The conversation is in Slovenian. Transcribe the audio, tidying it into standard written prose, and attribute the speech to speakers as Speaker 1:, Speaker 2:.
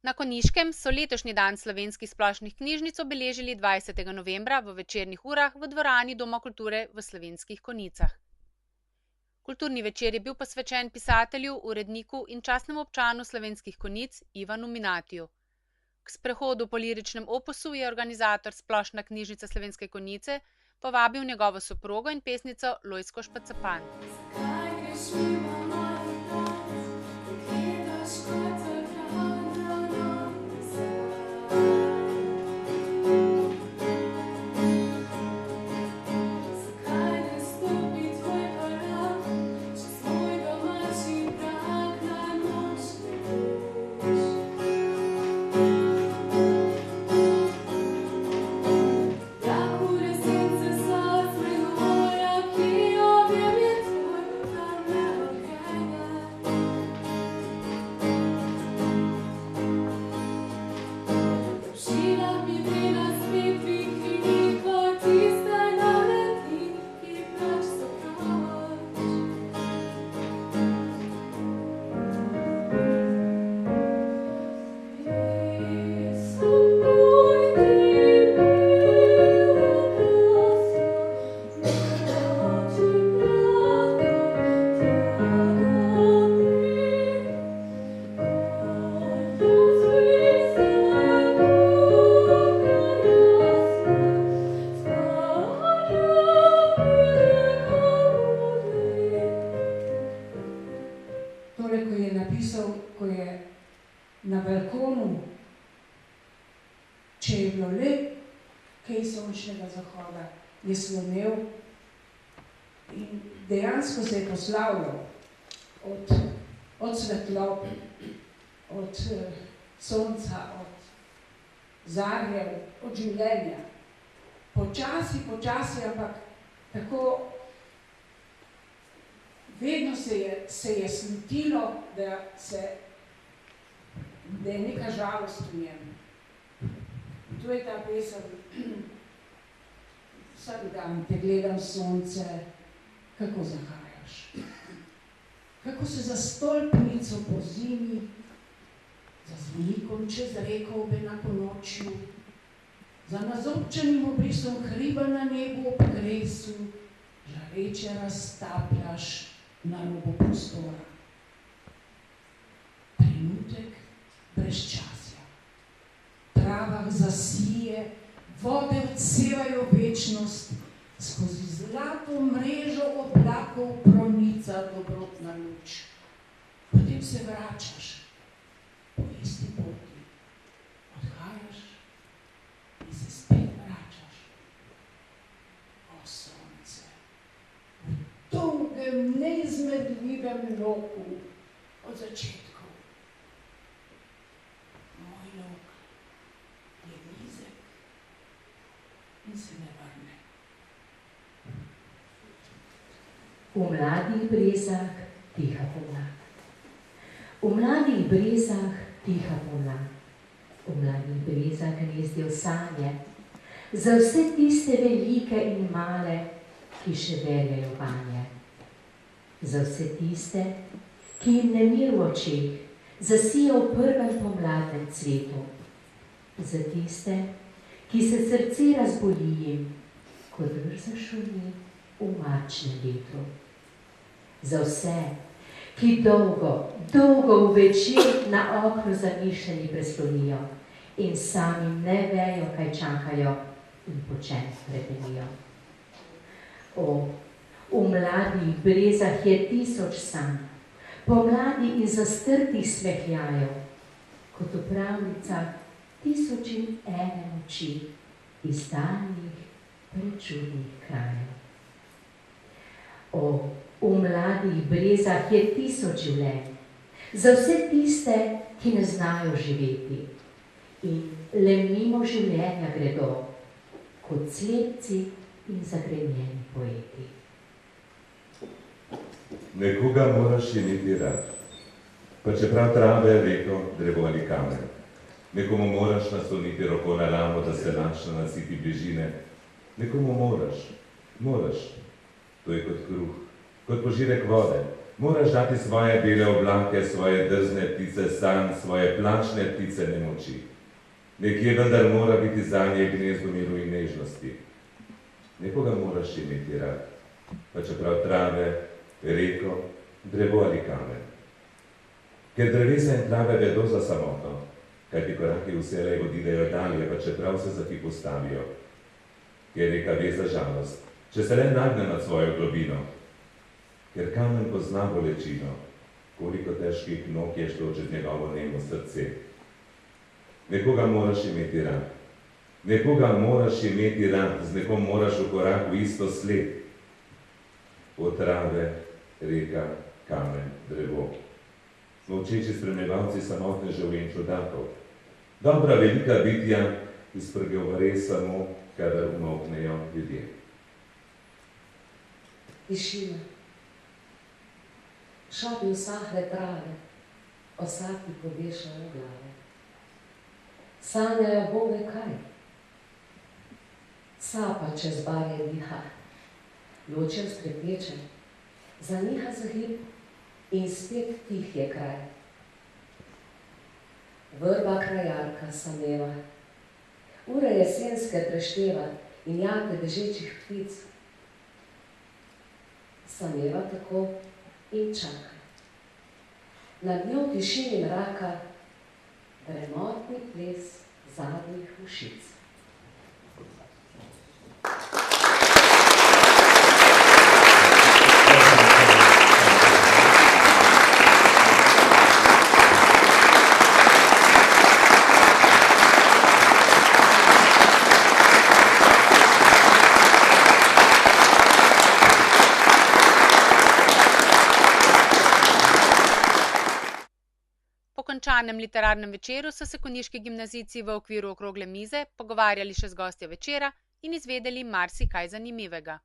Speaker 1: Na Konjiškem so letošnji dan slovenskih splošnih knjižnic obeležili 20. novembra v večernih urah v dvorani Doma kulture v Slovenskih Konjicah. Kulturni večer je bil posvečen pisatelju, uredniku in častnemu občanu Slovenskih Konjic Ivanu Minatiju. K sprehodu po liričnem opusu je organizator Splošna knjižnica Slovenske Konjice povabil njegovo soprogo in pesnico Lojzko Špacapan.
Speaker 2: Je slonel in dejansko se je poslavljal od svetlob, od sonca, od zarjev, od življenja. Počasi, ampak tako vedno se je slutilo, da je neka žalost v njem. To je ta pesem. Vsak dan te gledam sonce, kako zahajaš. Kako se za stolpnico po zimi, za zvonikom čez reko ob enakonočju, za nazobčenim obrisom hriba na nebu ob kresu, žareče raztapljaš na robu prostora. Trenutek brezčasja. Travah zasije, vode odsevajo večnost, skozi zlato mrežo oblakov pronica dobrotna luč. Potem se vračaš po isti poti, odhajaš in se spet vračaš. O sonce, v dolgem, neizmerljivem loku od začetkov. Moj lok je nizek in se ne vrne.
Speaker 3: V mladih brezah tiha pomlad. V mladih brezah tiha pomlad. V mladih brezah gnezdijo sanje za vse tiste velike in male, ki še verjajo vanje. Za vse tiste, ki jim nemir v očeh zasijo v prvem pomladnem cvetu. Za tiste, ki se srce razboli jim, ko drza šumi v marčnem vetru. Za vse, ki dolgo v večer na oknu zamišljeni preslonijo in sami ne vejo, kaj čakajo in po čem hrepenijo. O, v mladih brezah je tisoč sanj, pomladi in zastrtih smehljajev, kot v pravljicah tisoč in ene noči iz daljnih prečudnih krajev. O, v mladih brezah je tisoč življenj, za vse tiste, ki ne znajo živeti in le mimo življenja gredo, kot slepci in zagrenjeni poeti.
Speaker 4: Nekoga moraš imeti rad, pa čeprav trave, reko, drevo ali kamen. Nekomu moraš nasloniti roko na ramo, da se lačna nasiti bližine. Nekomu moraš. To je kot kruh, kot požirek vode, Moraš dati svoje bele oblake, svoje drzne ptice sanj, svoje plačne ptice nemoči. Nekje vendar mora biti zanje gnezdo miru in nežnosti. Nekoga moraš imeti rad, pa čeprav trave, reko, drevo ali kamen. Ker drevesa in trave vedo za samoto, kajti koraki vselej odidejo dalje, pa čeprav se za hip ustavijo. Ker reka ve za žalost, če se le nagne nad svojo globino. Ker kamen pozna bolečino, koliko težkih nog je šlo čez njegovo nemo srce. Nekoga moraš imeti rad. Nekoga moraš imeti rad, z nekom moraš v koraku isto sled. Od trave, reka, kamen, drevo. Smo učeči spremljevalci samotnežev in čudakov. Dobra velika bitja izprgev res samo, kadar umolknejo ljudje.
Speaker 3: Tišina. Šapi usahle trave, osaki povešajo glave. Sanjajo Boge kaj? Sapa čez barje diha, ločev strepeče, zaniha za hip in spet tih je kraj. Vrba krajarka sameva, ure jesenske prešteva in jate bežečih ptic. Sameva tako in čaka. Nad njo v tišini mraka dremotni ples zadnjih mušic.
Speaker 1: Po končanem literarnem večeru so se konjiški gimnazijci v okviru okrogle mize pogovarjali še z gostjo večera in izvedeli marsikaj zanimivega.